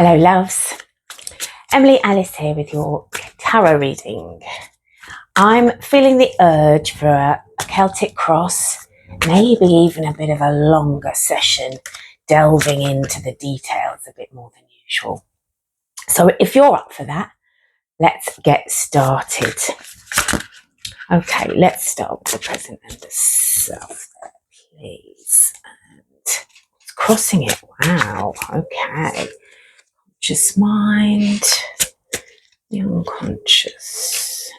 Hello loves, Emily Alice here with your tarot reading. I'm feeling the urge for a Celtic cross, maybe even a bit of a longer session, delving into the details a bit more than usual. So if you're up for that, let's get started. Okay, let's start with the present and the self there, please. And it's crossing it, wow, okay. Conscious mind, the unconscious.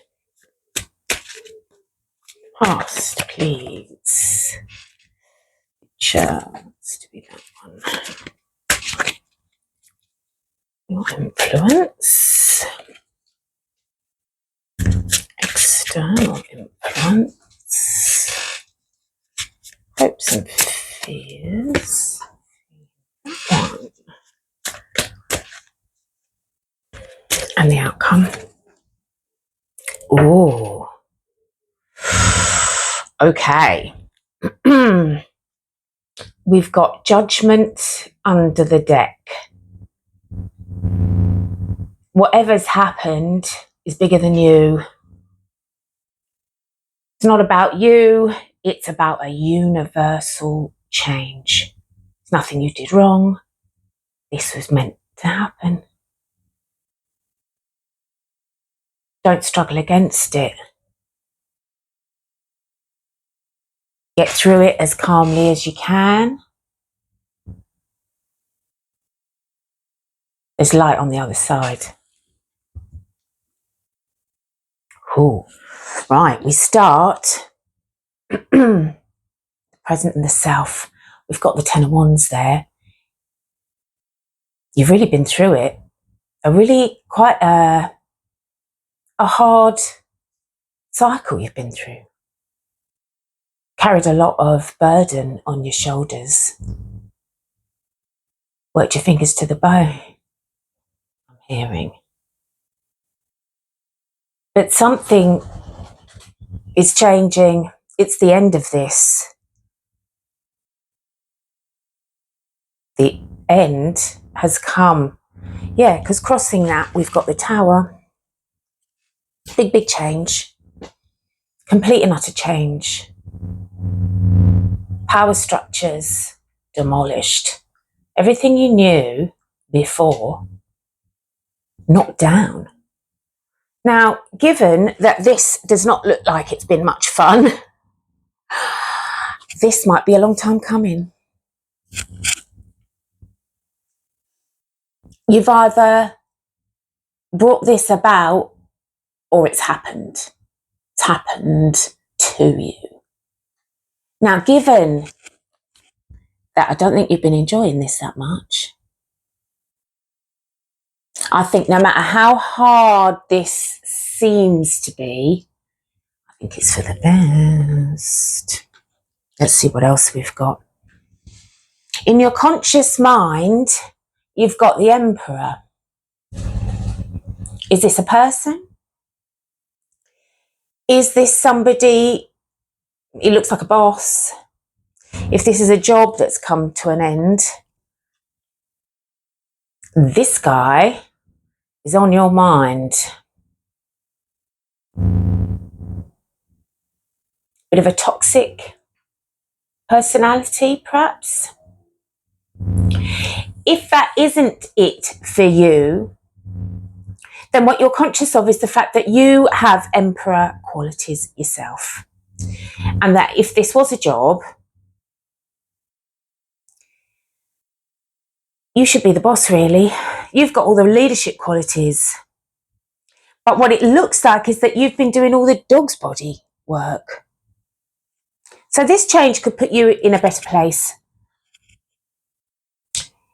Past, please. Chance to be that one. Your influence. External influence. Hopes and fears. One. And the outcome. Ooh. Okay. We've got judgment under the deck. Whatever's happened is bigger than you. It's not about you. It's about a universal change. It's nothing you did wrong. This was meant to happen. Don't struggle against it. Get through it as calmly as you can. There's light on the other side. Cool. Right, we start the present and the self. We've got the Ten of Wands there. You've really been through it. Quite a hard cycle you've been through. Carried a lot of burden on your shoulders. Worked your fingers to the bone, I'm hearing. But something is changing. It's the end of this. The end has come. Yeah, because crossing that, we've got the Tower. Big change. Complete and utter change. Power structures demolished. Everything you knew before knocked down. Now, given that this does not look like it's been much fun, this might be a long time coming. You've either brought this about or it's happened. It's happened to you. Now, given that I don't think you've been enjoying this that much, I think no matter how hard this seems to be, I think it's for the best. Let's see what else we've got. In your conscious mind, you've got the Emperor. Is this a person? Is this somebody? He looks like a boss. If this is a job that's come to an end, this guy is on your mind. Bit of a toxic personality, perhaps. If that isn't it for you, then what you're conscious of is the fact that you have Emperor qualities yourself. And that if this was a job, you should be the boss, really. You've got all the leadership qualities. But what it looks like is that you've been doing all the dog's body work. So this change could put you in a better place.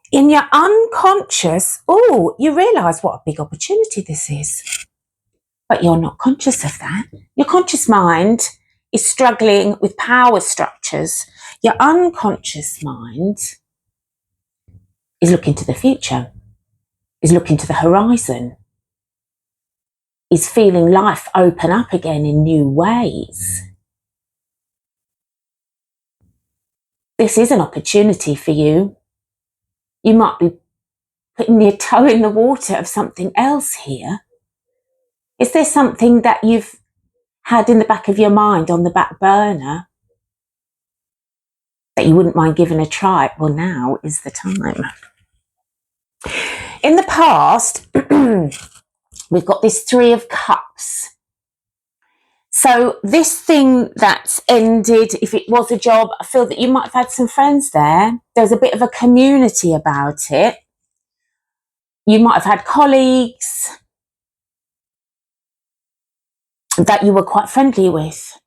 In your unconscious, you realise what a big opportunity this is. But you're not conscious of that. Your conscious mind is struggling with power structures. Your unconscious mind is looking to the future, is looking to the horizon, is feeling life open up again in new ways. This is an opportunity for you. You might be putting your toe in the water of something else here. Is there something that you've had in the back of your mind on the back burner that you wouldn't mind giving a try? Well, now is the time. In the past, we've got this 3 of Cups. So this thing that's ended, if it was a job, I feel that you might have had some friends there. There's a bit of a community about it. You might have had colleagues that you were quite friendly with.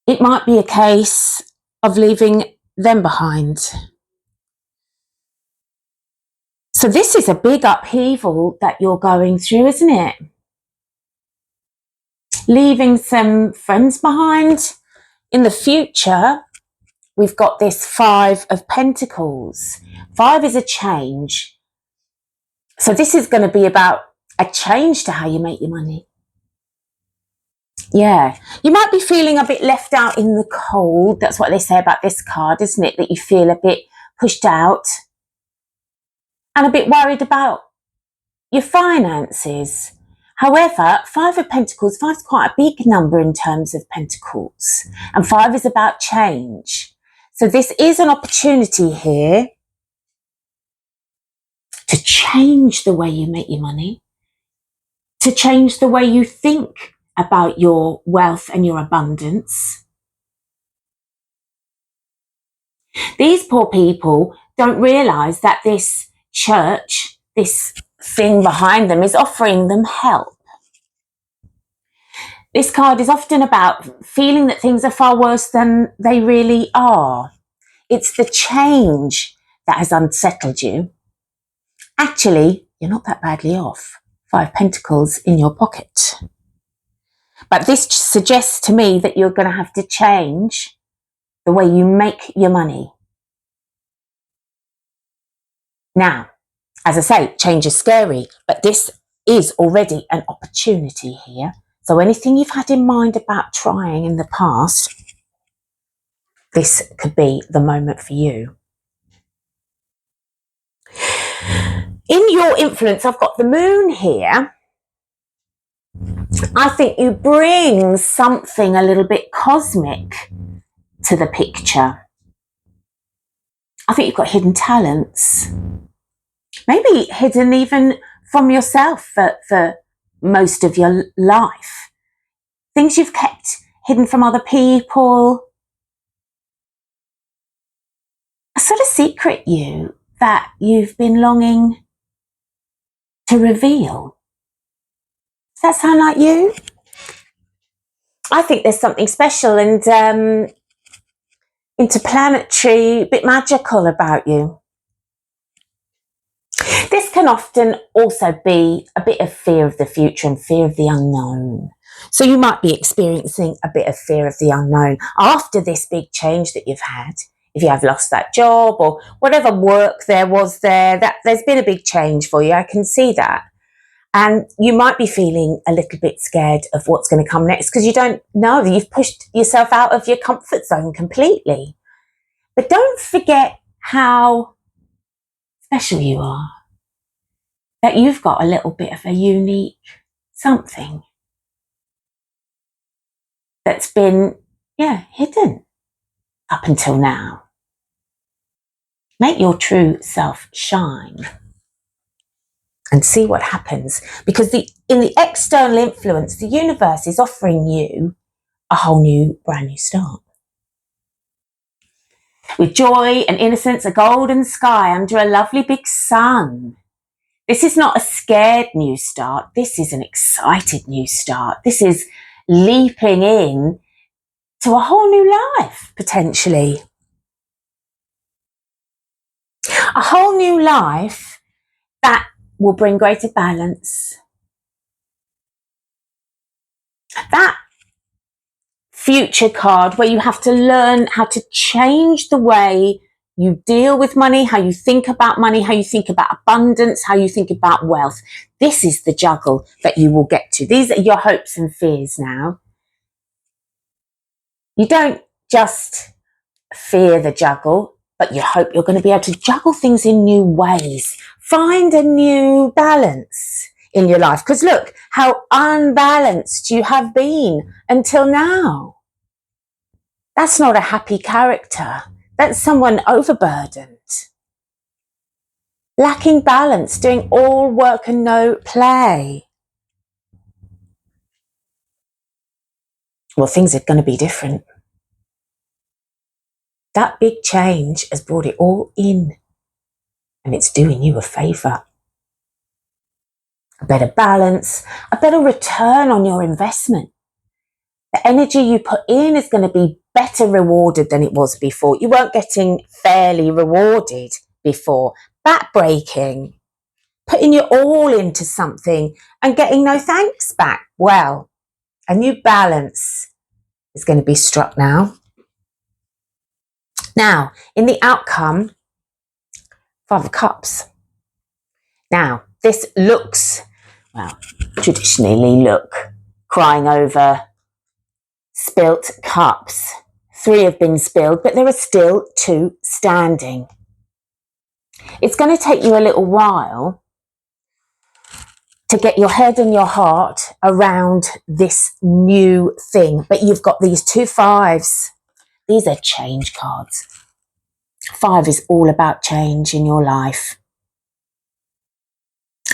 It might be a case of leaving them behind. So this is a big upheaval that you're going through, isn't it? Leaving some friends behind. In the future, we've got this 5 of Pentacles. 5 is a change. So this is going to be about a change to how you make your money. Yeah, you might be feeling a bit left out in the cold. That's what they say about this card, isn't it? That you feel a bit pushed out and a bit worried about your finances. However, 5 of Pentacles, 5 is quite a big number in terms of Pentacles. And 5 is about change. So this is an opportunity here to change the way you make your money, to change the way you think about your wealth and your abundance. These poor people don't realise that this church, this thing behind them, is offering them help. This card is often about feeling that things are far worse than they really are. It's the change that has unsettled you. Actually, you're not that badly off. 5 Pentacles in your pocket. But this suggests to me that you're going to have to change the way you make your money. Now, as I say, change is scary, but this is already an opportunity here. So anything you've had in mind about trying in the past, this could be the moment for you. In your influence, I've got the moon here. I think you bring something a little bit cosmic to the picture. I think you've got hidden talents. Maybe hidden even from yourself for most of your life. Things you've kept hidden from other people. A sort of secret you that you've been longing to reveal. Does that sound like you? I think there's something special and interplanetary, a bit magical about you. This can often also be a bit of fear of the future and fear of the unknown. So you might be experiencing a bit of fear of the unknown after this big change that you've had. If you have lost that job or whatever work there was that there's been a big change for you. I can see that. And you might be feeling a little bit scared of what's going to come next because you don't know. You've pushed yourself out of your comfort zone completely. But don't forget how special you are. That you've got a little bit of a unique something that's been, hidden up until now. Make your true self shine and see what happens. Because in the external influence, the universe is offering you a whole new, brand new start. With joy and innocence, a golden sky under a lovely big sun. This is not a scared new start. This is an excited new start. This is leaping in to a whole new life, potentially. A whole new life that will bring greater balance. That future card where you have to learn how to change the way you deal with money, how you think about money, how you think about abundance, how you think about wealth. This is the juggle that you will get to. These are your hopes and fears now. You don't just fear the juggle, but you hope you're going to be able to juggle things in new ways. Find a new balance in your life. Because look how unbalanced you have been until now. That's not a happy character. That's someone overburdened. Lacking balance, doing all work and no play. Well, things are going to be different. That big change has brought it all in, and it's doing you a favour. A better balance, a better return on your investment. The energy you put in is going to be better rewarded than it was before. You weren't getting fairly rewarded before. Backbreaking, putting your all into something and getting no thanks back. Well, a new balance is going to be struck now. Now, in the outcome, 5 of Cups. Now, this looks, well, traditionally look, crying over spilt cups. 3 have been spilled, but there are still 2 standing. It's going to take you a little while to get your head and your heart around this new thing, but you've got these 2 5s. These are change cards. 5 is all about change in your life.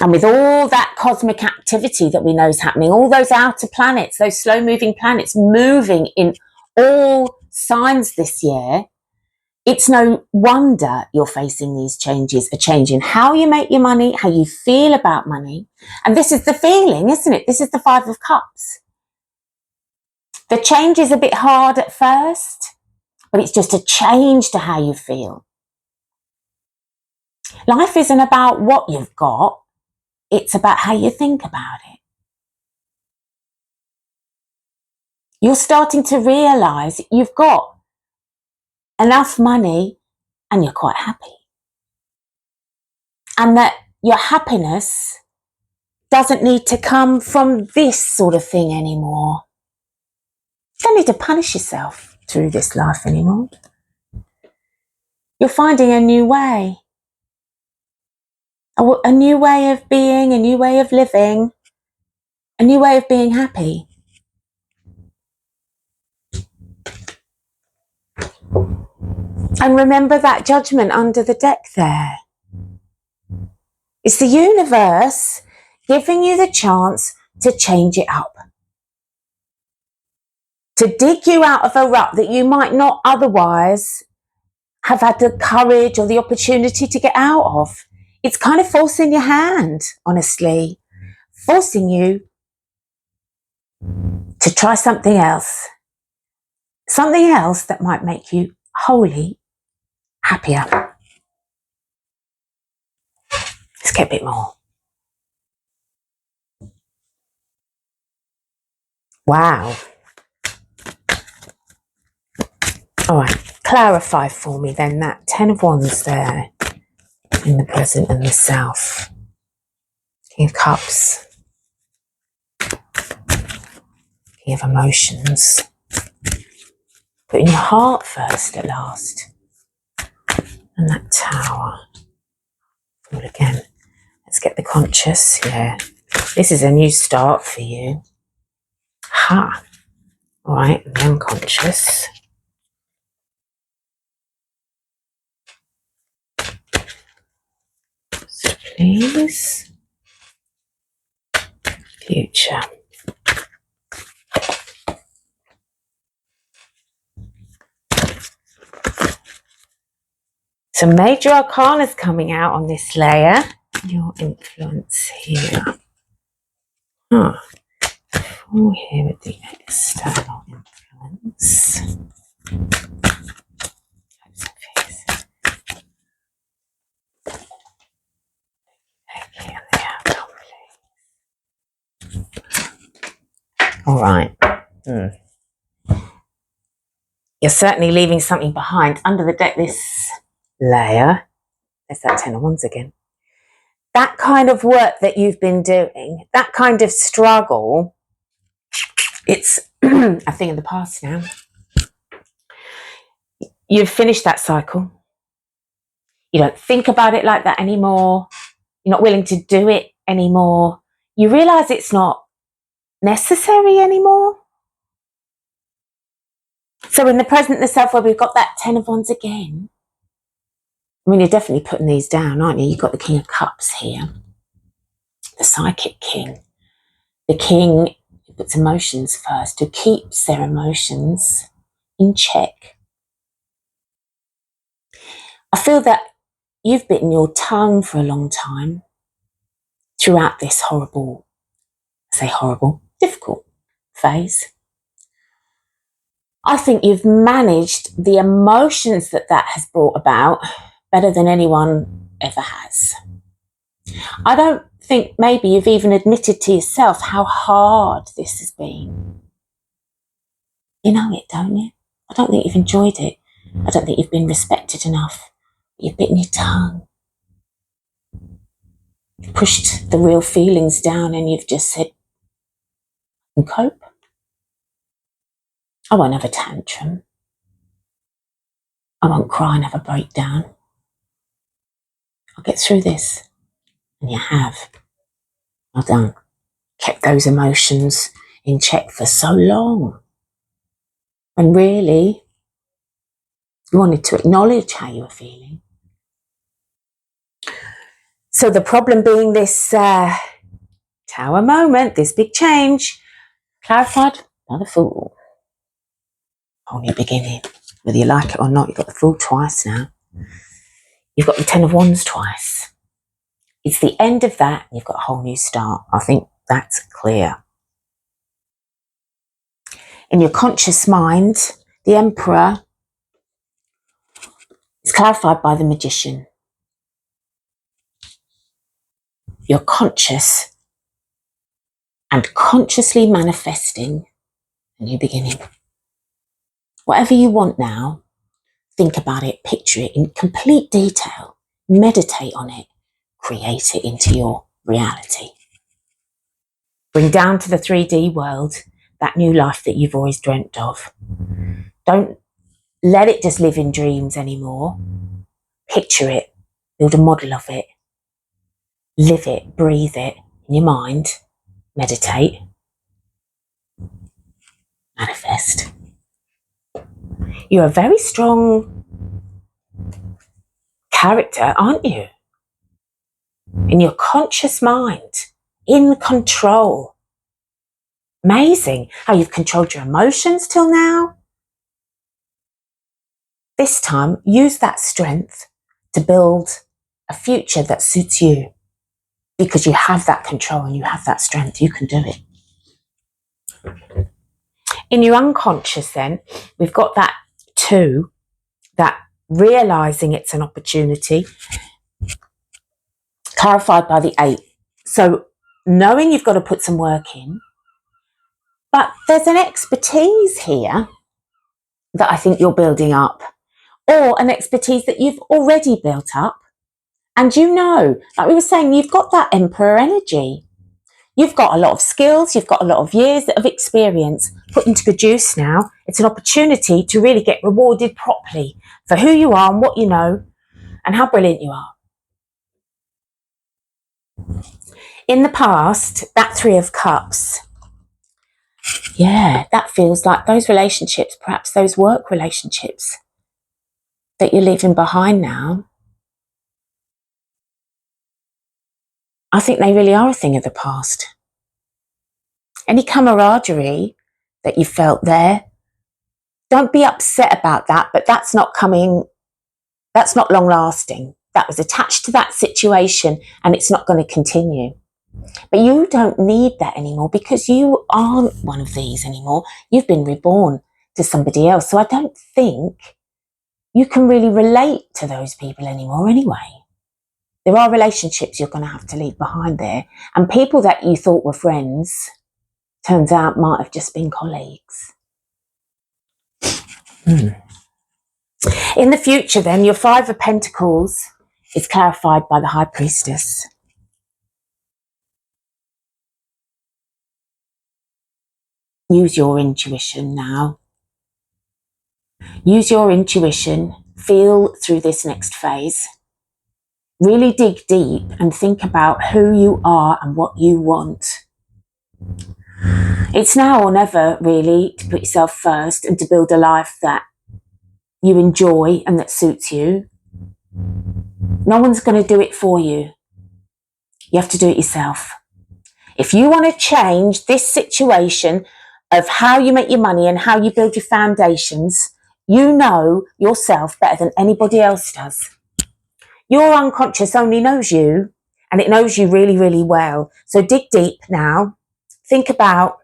And with all that cosmic activity that we know is happening, all those outer planets, those slow-moving planets moving in all signs this year, it's no wonder you're facing these changes, a change in how you make your money, how you feel about money. And this is the feeling, isn't it? This is the 5 of Cups. The change is a bit hard at first, but it's just a change to how you feel. Life isn't about what you've got. It's about how you think about it. You're starting to realise you've got enough money and you're quite happy. And that your happiness doesn't need to come from this sort of thing anymore. You don't need to punish yourself through this life anymore. You're finding a new way. A new way of being, a new way of living, a new way of being happy. And remember that judgment under the deck there. It's the universe giving you the chance to change it up. To dig you out of a rut that you might not otherwise have had the courage or the opportunity to get out of. It's kind of forcing your hand, honestly. Forcing you to try something else. Something else that might make you wholly happier. Let's get a bit more. Wow. All right, clarify for me then that 10 of Wands there in the present and the South. King of Cups. King of Emotions. Putting your heart first at last. And that Tower. All again. Let's get the Conscious. Yeah. This is a new start for you. Ha. All right, and the Unconscious. So please. Future. Some major arcana is coming out on this layer. Your influence here. Huh. 4 here with the external influence. Okay, and the outcome, please. All right. You're certainly leaving something behind. Under the deck, this layer, there's that 10 of Wands again. That kind of work that you've been doing, that kind of struggle, it's a thing of the past now. You've finished that cycle. You don't think about it like that anymore. You're not willing to do it anymore. You realise it's not necessary anymore. So in the present, the self, where we've got that 10 of Wands again, I mean, you're definitely putting these down, aren't you? You've got the King of Cups here, the Psychic King. The King who puts emotions first, who keeps their emotions in check. I feel that you've bitten your tongue for a long time throughout this difficult phase. I think you've managed the emotions that has brought about better than anyone ever has. I don't think maybe you've even admitted to yourself how hard this has been. You know it, don't you? I don't think you've enjoyed it. I don't think you've been respected enough. You've bitten your tongue. You've pushed the real feelings down and you've just said, I can cope. I won't have a tantrum. I won't cry and have a breakdown. I'll get through this. And you have. Well done. Kept those emotions in check for so long. And really, you wanted to acknowledge how you were feeling. So the problem being this Tower moment, this big change, clarified by the Fool. Whole new beginning. Whether you like it or not, you've got the Fool twice now. You've got the 10 of Wands twice. It's the end of that, and you've got a whole new start. I think that's clear. In your conscious mind, the Emperor is clarified by the Magician. You're conscious and consciously manifesting a new beginning. Whatever you want now, think about it, picture it in complete detail, meditate on it, create it into your reality. Bring down to the 3D world that new life that you've always dreamt of. Don't let it just live in dreams anymore. Picture it, build a model of it, live it, breathe it in your mind, meditate, manifest. You're a very strong character, aren't you? In your conscious mind, in control. Amazing how you've controlled your emotions till now. This time, use that strength to build a future that suits you, because you have that control and you have that strength. You can do it. In your unconscious then, we've got that 2, that realizing it's an opportunity, clarified by the 8. So knowing you've got to put some work in, but there's an expertise here that I think you're building up, or an expertise that you've already built up. And you know, like we were saying, you've got that Emperor energy. You've got a lot of skills, you've got a lot of years of experience put into good use now. It's an opportunity to really get rewarded properly for who you are and what you know and how brilliant you are. In the past, that 3 of Cups, yeah, that feels like those relationships, perhaps those work relationships that you're leaving behind now, I think they really are a thing of the past. Any camaraderie that you felt there, don't be upset about that, but that's not long lasting. That was attached to that situation and it's not going to continue. But you don't need that anymore, because you aren't one of these anymore. You've been reborn to somebody else. So I don't think you can really relate to those people anymore anyway. There are relationships you're going to have to leave behind there. And people that you thought were friends, turns out might have just been colleagues. In the future then, your 5 of Pentacles is clarified by the High Priestess. Use your intuition now. Use your intuition. Feel through this next phase. really dig deep and think about who you are and what you want. It's now or never, really, to put yourself first and to build a life that you enjoy and that suits you. No one's going to do it for you. You have to do it yourself. If you want to change this situation of how you make your money and how you build your foundations, you know yourself better than anybody else does. Your unconscious only knows you, and it knows you really, really well. So dig deep now. Think about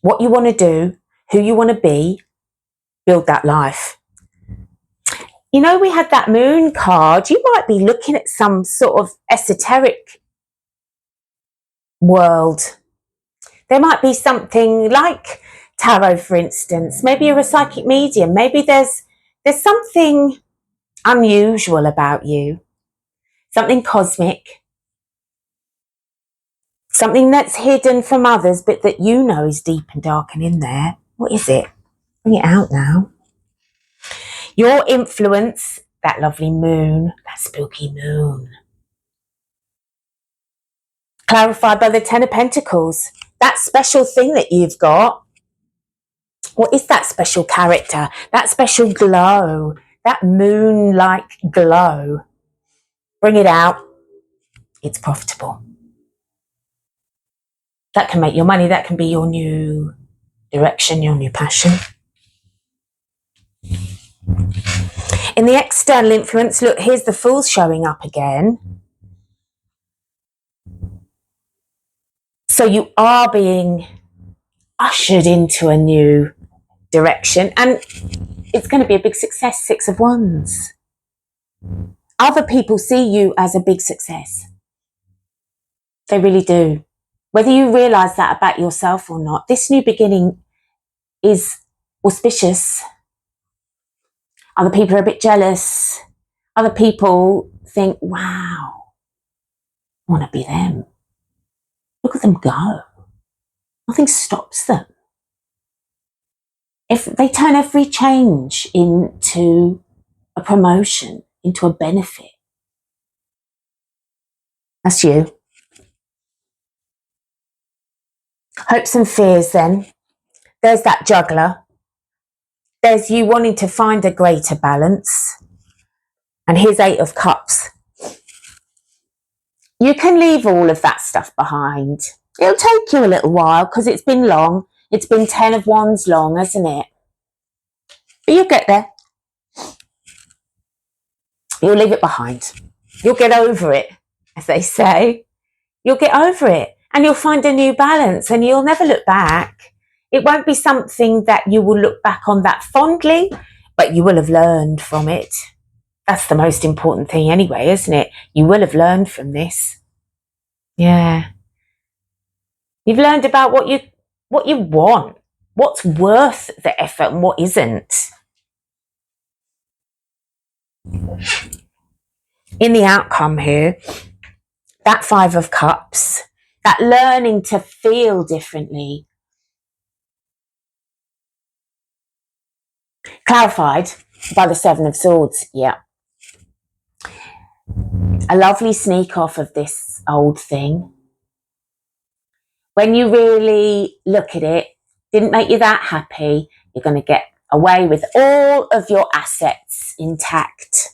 what you want to do, who you want to be, build that life. You know, we had that moon card. You might be looking at some sort of esoteric world. There might be something like tarot, for instance. Maybe you're a psychic medium. Maybe there's something unusual about you, something cosmic, something that's hidden from others, but that you know is deep and dark and in there. What is it? Bring it out now. Your influence, that lovely moon, that spooky moon. Clarified by the Ten of Pentacles. That special thing that you've got. What is that special character? That special glow. That moon-like glow. Bring it out. It's profitable. That can make your money. That can be your new direction, your new passion. In the external influence, look, here's the Fool showing up again. So you are being ushered into a new direction, and it's going to be a big success. 6 of Wands. Other people see you as a big success. They really do. Whether you realise that about yourself or not, this new beginning is auspicious. Other people are a bit jealous. Other people think, wow, I want to be them. Look at them go. Nothing stops them. If they turn every change into a promotion, into a benefit. That's you. Hopes and fears then. There's that juggler. There's you wanting to find a greater balance. And here's 8 of Cups. You can leave all of that stuff behind. It'll take you a little while because it's been long. It's been 10 of Wands long, hasn't it? But you'll get there. You'll leave it behind. You'll get over it, as they say. You'll get over it and you'll find a new balance and you'll never look back. It won't be something that you will look back on that fondly, but you will have learned from it. That's the most important thing anyway, isn't it? You will have learned from this. Yeah. You've learned about what you want, what's worth the effort and what isn't. In the outcome here, that 5 of Cups, that learning to feel differently. Clarified by the 7 of Swords, yeah. A lovely sneak off of this old thing. When you really look at it, didn't make you that happy, you're going to get away with all of your assets intact.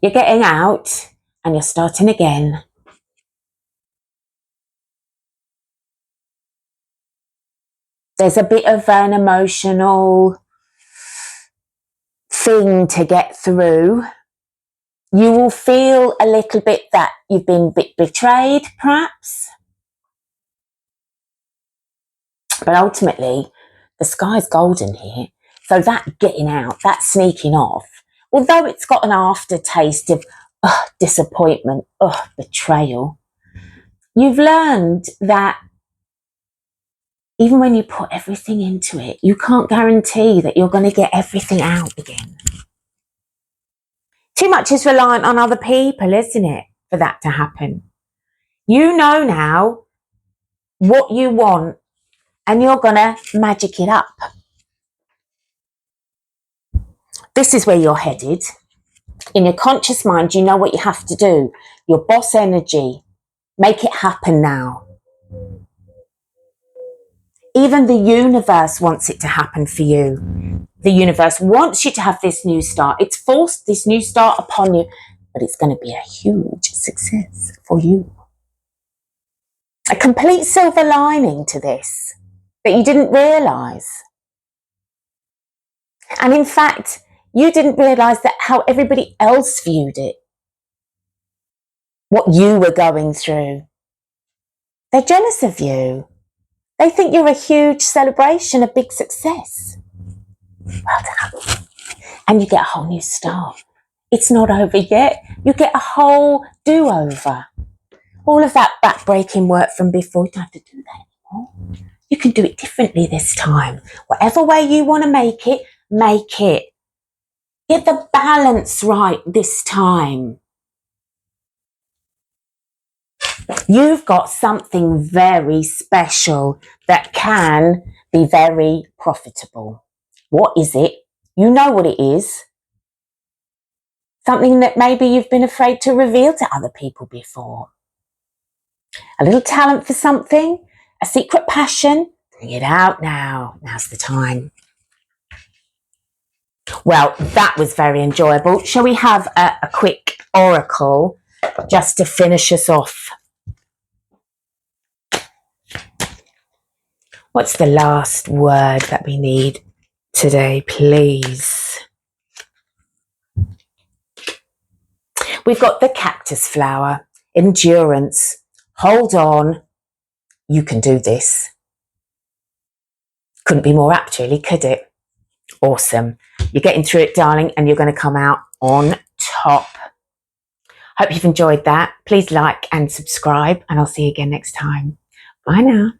You're getting out and you're starting again. There's a bit of an emotional thing to get through. You will feel a little bit that you've been a bit betrayed, perhaps. But ultimately, the sky's golden here. So that getting out, that sneaking off, although it's got an aftertaste of disappointment, betrayal, you've learned that even when you put everything into it, you can't guarantee that you're going to get everything out again. Too much is reliant on other people, isn't it, for that to happen? You know now what you want and you're going to magic it up. This is where you're headed. In your conscious mind, you know what you have to do. Your boss energy, make it happen now. Even the universe wants it to happen for you. The universe wants you to have this new start. It's forced this new start upon you, but it's going to be a huge success for you. A complete silver lining to this that you didn't realise. And in fact, you didn't realise that how everybody else viewed it, what you were going through. They're jealous of you. They think you're a huge celebration, a big success. Well done. And you get a whole new start. It's not over yet. You get a whole do-over. All of that back-breaking work from before, you don't have to do that anymore. You can do it differently this time. Whatever way you want to make it, make it. Get the balance right this time. You've got something very special that can be very profitable. What is it? You know what it is. Something that maybe you've been afraid to reveal to other people before. A little talent for something, a secret passion, bring it out now. Now's the time. Well, that was very enjoyable. Shall we have a quick oracle just to finish us off? What's the last word that we need today, please? We've got the cactus flower, endurance, hold on, you can do this. Couldn't be more apt, really, could it? Awesome. You're getting through it, darling, and you're going to come out on top. Hope you've enjoyed that. Please like and subscribe, and I'll see you again next time. Bye now.